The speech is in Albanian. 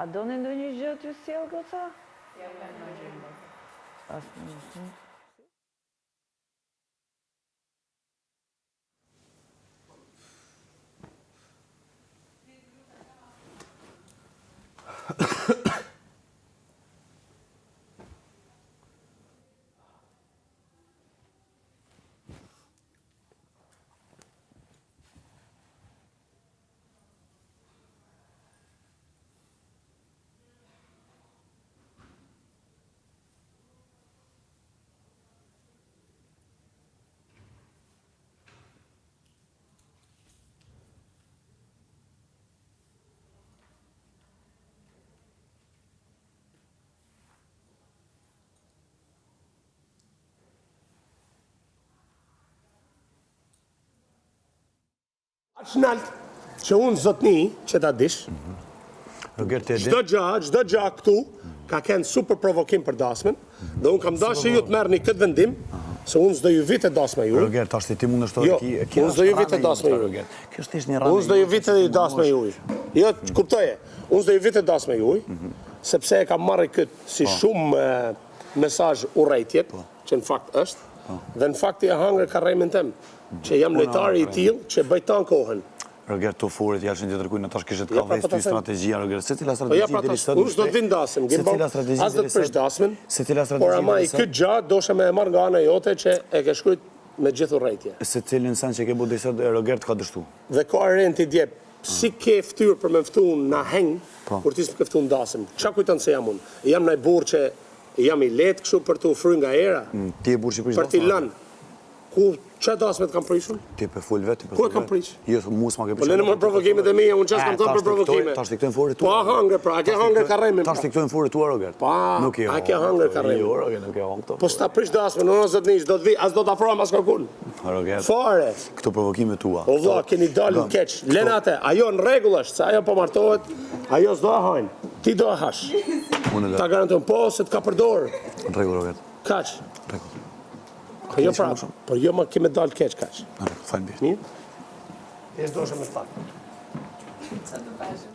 A doni ndonjë gjë t'ju sjell goca? Ja, në gjë. Asnjë. Aq nalt që unë zotni që ta dish, çdo gjë këtu ka kënë super provokim për dasmën, dhe unë kam dashur ju të merrni këtë vendim, se unë s'do ju vite dasma juaj. Roger, tash ti mund të shtohet Jo, unë s'do ju vite dasma juaj. Kjo është një rënë. Unë s'do ju vite dasma juaj. Jo, kuptoje. Unë s'do ju vite dasma juaj, sepse e kam marrë këtë si shumë mesazh urrëtie, që në fakt është, dhe në fakt e hangër karremin tem, që jam lojtari i tillë që bëj tan kohën. Roger, të furit jashtë tjetër kujt në tash kishet ka vështirë ty strategjia, Roger. Se cila Ja, strategji deri sot? unë s'do të vin dasëm, as do të prish dasmën. Se cila strategji? Por ama i këtë gjatë dosha me e marrë nga ana jote që e ke shkruajt me gjithë urrëtie. Se cilin sen që ke bu deri sot Roger të ka dështu. Dhe ka renti djep, si ke ftyrë për me ftuar na heng, kur ti s'më ke ftuar dasëm. Çka kujton se jam unë? Jam nai burr që jam i lehtë kështu për të ufryr nga era. Ti e burr që prish Për t'i lënë. Ku çfarë dasmet kam prishur? Ti pe fol vetë, Ku e kam prish? Jo, mos ma ke Po lënë më provokimet e mia, unë çfarë kam thënë për provokime? Tash ti këto në fore Po hangër pra, a ke hangër karremin? Tash ti këto në fore tua, Roger. Pa, a ke hangër karremin? Jo, Roger, nuk e hang këto. Po s'ta prish dasmën, unë zotni, do të vi, as do të afrohem as kërkun. Roger. Fare. Këto provokime tua. O vlla, keni dalë në keq. Lena atë, ajo në rregull është, se ajo po martohet, ajo s'do e hajnë. Ti do e hash. Ta garantoj po se të ka përdor. Në rregull, Roger. Kaç? Rregull. Po jo prap, po jo më kemi dalë keq kaç. Falem. Mirë? E s'dosha me fal. Sa të bashkë.